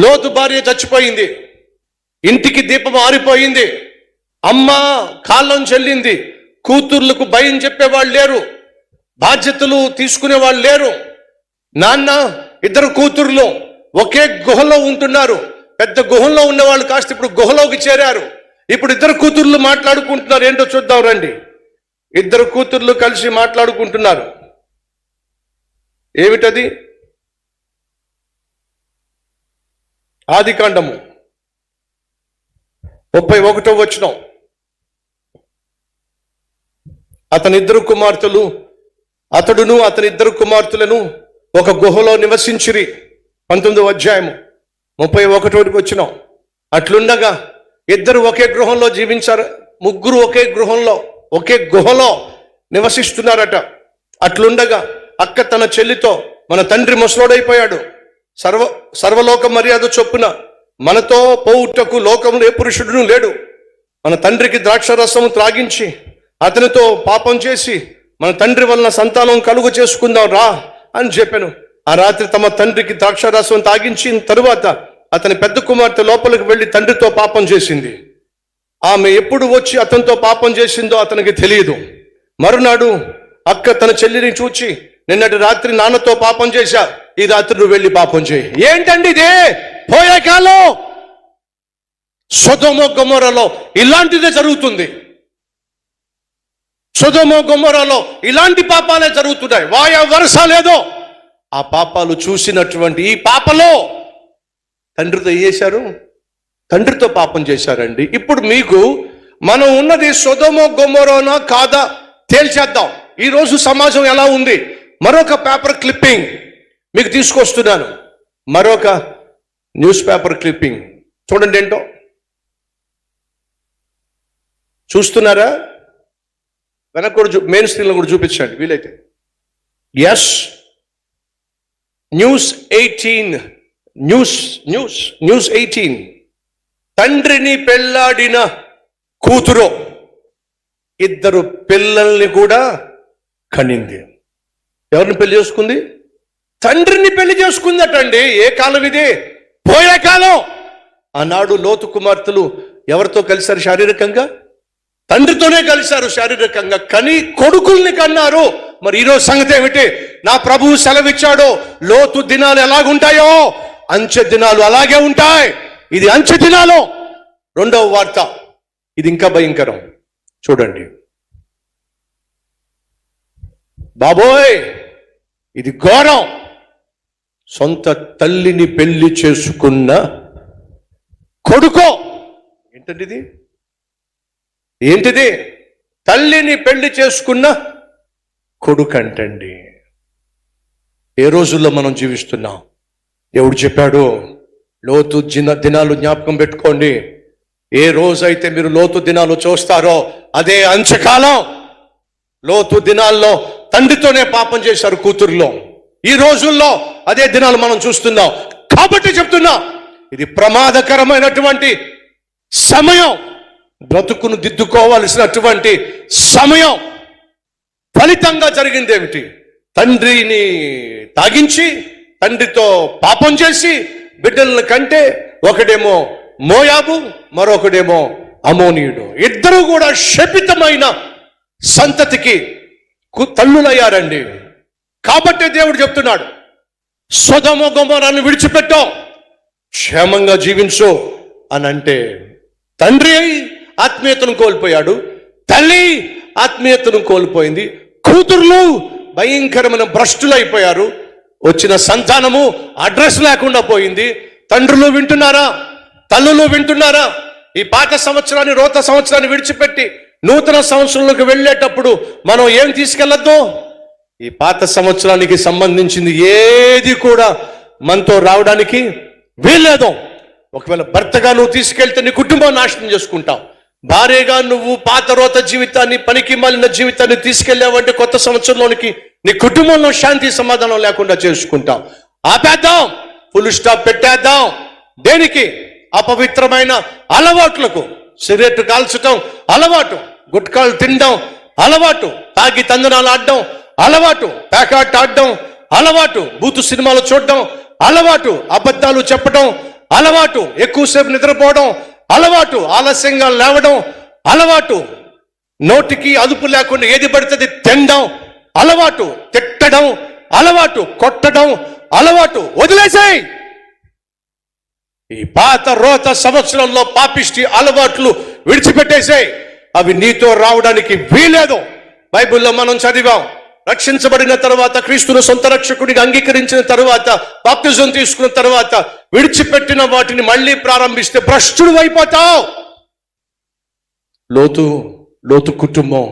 లోతు భార్య చచ్చిపోయింది, ఇంటికి దీపం ఆరిపోయింది, అమ్మ కాళ్ళం చెల్లింది, కూతుర్లకు భయం చెప్పేవాళ్ళు లేరు, బాధ్యతలు తీసుకునే వాళ్ళు లేరు. నాన్న ఇద్దరు కూతుర్లు ఒకే గుహలో ఉంటున్నారు. పెద్ద గుహలో ఉన్నవాళ్ళు కాస్త ఇప్పుడు గుహలోకి చేరారు. ఇప్పుడు ఇద్దరు కూతుర్లు మాట్లాడుకుంటున్నారు. ఏంటో చూద్దాం రండి. ఇద్దరు కూతుర్లు కలిసి మాట్లాడుకుంటున్నారు. ఏమిటది? ఆదికాండము 31వ వచనం. అతనిద్దరు కుమార్తెలు, అతడును అతని ఇద్దరు కుమార్తెలను ఒక గుహలో నివసించిరి. 19వ అధ్యాయము 31వ వచనం. అట్లుండగా ఇద్దరు ఒకే గృహంలో జీవించారు. ముగ్గురు ఒకే గుహలో నివసిస్తున్నారట. అట్లుండగా అక్క తన చెల్లితో, మన తండ్రి ముసలోడైపోయాడు, సర్వలోక మర్యాద చొప్పున మనతో పోవుటకు లోకంలో ఏ పురుషుడును లేడు. మన తండ్రికి ద్రాక్షరసము త్రాగించి అతనితో పాపం చేసి మన తండ్రి వలన సంతానం కలుగు చేసుకుందాం రా అని చెప్పాను. ఆ రాత్రి తమ తండ్రికి ద్రాక్షరసం తాగించిన తరువాత అతని పెద్ద కుమార్తె లోపలికి వెళ్ళి తండ్రితో పాపం చేసింది. ఆమె ఎప్పుడు వచ్చి అతనితో పాపం చేసిందో అతనికి తెలియదు. మరునాడు అక్క తన చెల్లిని చూచి, నిన్నటి రాత్రి నాన్నతో పాపం చేశా, ఈ రాత్రి నువ్వు వెళ్ళి పాపం చేయి. ఏంటండి ఇదే? పోయే కాలం సొదొమ గొమొరలో ఇలాంటిదే జరుగుతుంది. సొదొమ గొమొరలో ఇలాంటి పాపాలే జరుగుతున్నాయి. వాయ వరుస లేదో ఆ పాపాలు చూసినటువంటి ఈ పాపలో తండ్రితో ఏం చేశారు? తండ్రితో పాపం చేశారండి. ఇప్పుడు మీకు మనం ఉన్నది సొదొమ గొమొరనా కాదా తేల్చేద్దాం. ఈరోజు సమాజం ఎలా ఉంది? మరొక పేపర్ క్లిప్పింగ్ మీకు తీసుకొస్తున్నాను. మరొక న్యూస్ పేపర్ క్లిప్పింగ్ చూడండి. ఏంటో చూస్తున్నారా? వెనక కూడా మెయిన్ స్క్రీన్లో కూడా చూపించండి వీలైతే. ఎస్, న్యూస్ 18 తండ్రిని పెళ్లాడిన కూతురు ఇద్దరు పిల్లల్ని కూడా కనింది. ఎవరిని పెళ్లి చేసుకుంది? తండ్రిని పెళ్లి చేసుకుందటండి. ఏ కాలం ఇది? పోయే కాలం. ఆనాడు లోతు కుమార్తెలు ఎవరితో కలిశారు శారీరకంగా? తండ్రితోనే కలిశారు శారీరకంగా. కానీ కొడుకుల్ని కన్నారు. మరి ఈరోజు సంగతి ఏమిటి? నా ప్రభువు సెలవిచ్చాడు, లోతు దినాలు ఎలాగుంటాయో అంచె దినాలు అలాగే ఉంటాయి. ఇది అంచె దినాలు. రెండవ వార్త, ఇది ఇంకా భయంకరం. చూడండి బాబోయ్, ఇది ఘోరం. సొంత తల్లిని పెళ్లి చేసుకున్న కొడుకో. ఏంటిది? తల్లిని పెళ్లి చేసుకున్న కొడుకు అంటండి. ఏ రోజుల్లో మనం జీవిస్తున్నాం? దేవుడు చెప్పాడు, లోతు దినాలు జ్ఞాపకం పెట్టుకోండి. ఏ రోజైతే మీరు లోతు దినాలు చూస్తారో అదే అంచకాలం. లోతు దినాల్లో తండ్రితోనే పాపం చేశారు కూతురులో. ఈ రోజుల్లో అదే దినాలు మనం చూస్తున్నాం. కాబట్టి చెప్తున్నా, ఇది ప్రమాదకరమైనటువంటి సమయం. బ్రతుకును దిద్దుకోవాల్సినటువంటి సమయం. ఫలితంగా జరిగింది ఏమిటి? తండ్రిని తాగించి తండ్రితో పాపం చేసి బిడ్డలను కంటే ఒకడేమో మోయాబు, మరొకడేమో అమోనీయుడు. ఇద్దరు కూడా శపితమైన సంతతికి తల్లులయ్యారండి. కాబట్టి దేవుడు చెప్తున్నాడు, సొదొమ గొమొరను విడిచిపెట్టో, క్షేమంగా జీవించు అని అంటే, తండ్రి ఆత్మీయతను కోల్పోయాడు, తల్లి ఆత్మీయతను కోల్పోయింది, కూతుర్లు భయంకరమైన భ్రష్టులైపోయారు. వచ్చిన సంతానము అడ్రస్ లేకుండా పోయింది. తండ్రులు వింటున్నారా? తల్లులు వింటున్నారా? ఈ పాత సంవత్సరాన్ని, రోత సంవత్సరాన్ని విడిచిపెట్టి నూతన సంవత్సరంలోకి వెళ్ళేటప్పుడు మనం ఏం తీసుకెళ్ళొద్దు? ఈ పాత సంవత్సరానికి సంబంధించింది ఏది కూడా మనతో రావడానికి వీల్లేదు. ఒకవేళ భర్తగా నువ్వు తీసుకెళ్తే నీ కుటుంబం నాశనం చేసుకుంటావు. భార్యగా నువ్వు పాత రోత జీవితాన్ని, పనికి మాలిన జీవితాన్ని తీసుకెళ్ళావంటే కొత్త సంవత్సరంలోనికి నీ కుటుంబంలో శాంతి సమాధానం లేకుండా చేసుకుంటావు. ఆపేద్దాం, ఫుల్ స్టాప్ పెట్టేద్దాం. దేనికి? అపవిత్రమైన అలవాట్లకు. సిగరెట్ కాల్చటం అలవాటు, గుట్కాలు తినడం అలవాటు, తాగి తందనాలు ఆడడం అలవాటు, పేకాట ఆడడం అలవాటు, బూతు సినిమాలు చూడడం అలవాటు, అబద్ధాలు చెప్పడం అలవాటు, ఎక్కువసేపు నిద్రపోవడం అలవాటు, ఆలస్యంగా లేవడం అలవాటు, నోటికి అదుపు లేకుండా ఏది పడితే తినడం అలవాటు, తిట్టడం అలవాటు, కొట్టడం అలవాటు. వదిలేసాయి. ఈ పాత రోత సంవత్సరంలో పాపిష్టి అలవాట్లు విడిచిపెట్టేసాయి. అవి నీతో రావడానికి వీలేదు. బైబిల్లో మనం చదివాం, రక్షించబడిన తర్వాత, క్రీస్తును సొంత రక్షకుడిగా అంగీకరించిన తర్వాత, బాప్తిజం తీసుకున్న తర్వాత విడిచిపెట్టిన వాటిని మళ్ళీ ప్రారంభిస్తే భ్రష్టుడు అయిపోతావు. లోతు కుటుంబం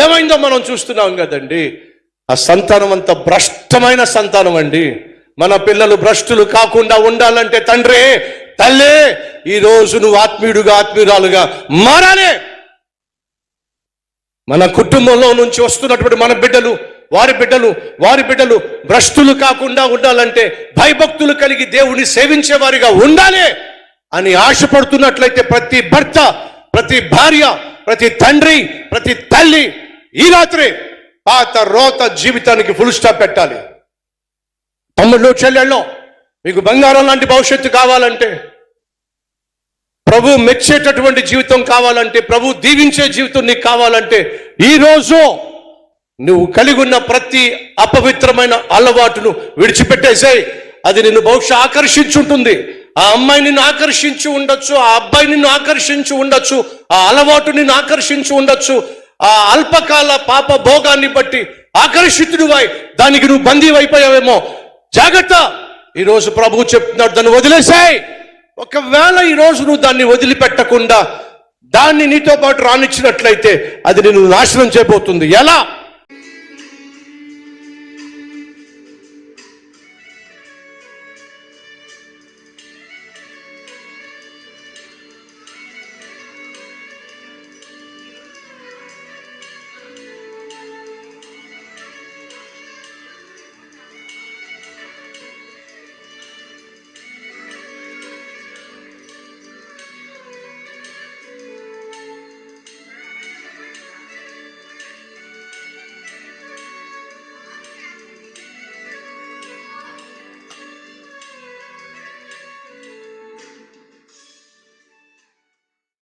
ఏమైందో మనం చూస్తున్నాం కదండి. ఆ సంతానం అంత భ్రష్టమైన సంతానం అండి. మన పిల్లలు భ్రష్టులు కాకుండా ఉండాలంటే తండ్రి, తల్లే, ఈ రోజు నువ్వు ఆత్మీయుడుగా, ఆత్మీయురాలుగా మారాలి. మన కుటుంబంలో నుంచి వస్తున్నటువంటి మన బిడ్డలు, వారి బిడ్డలు భ్రష్టులు కాకుండా ఉండాలంటే భయభక్తులు కలిగి దేవుని సేవించేవారిగా ఉండాలి అని ఆశపడుతున్నట్లయితే ప్రతి భర్త, ప్రతి భార్య, ప్రతి తండ్రి, ప్రతి తల్లి ఈ రాత్రి పాత రోత జీవితానికి ఫుల్ స్టాప్ పెట్టాలి. తమ్ముళ్ళు, చెల్లెళ్ళు, మీకు బంగారం లాంటి భవిష్యత్తు కావాలంటే, ప్రభు మెచ్చేటటువంటి జీవితం కావాలంటే, ప్రభు దీవించే జీవితం నీకు కావాలంటే, ఈరోజు నువ్వు కలిగి ఉన్న ప్రతి అపవిత్రమైన అలవాటును విడిచిపెట్టేసాయి. అది నిన్ను బహుశా ఆకర్షించుంటుంది. ఆ అమ్మాయి నిన్ను ఆకర్షించి ఉండొచ్చు, ఆ అబ్బాయి నిన్ను ఆకర్షించి ఉండొచ్చు, ఆ అలవాటు నిన్ను ఆకర్షించి ఉండొచ్చు. ఆ అల్పకాల పాప భోగాన్ని బట్టి ఆకర్షితుడివై దానికి నువ్వు బందీ అయిపోయావేమో. జాగ్రత్త. ఈరోజు ప్రభువు చెప్తున్నాడు, దాన్ని వదిలేసాయి. ఒకవేళ ఈరోజు నువ్వు దాన్ని వదిలిపెట్టకుండా దాన్ని నీతో పాటు రానిచ్చినట్లయితే అది నిన్ను నాశనం చేయబోతుంది. ఎలా?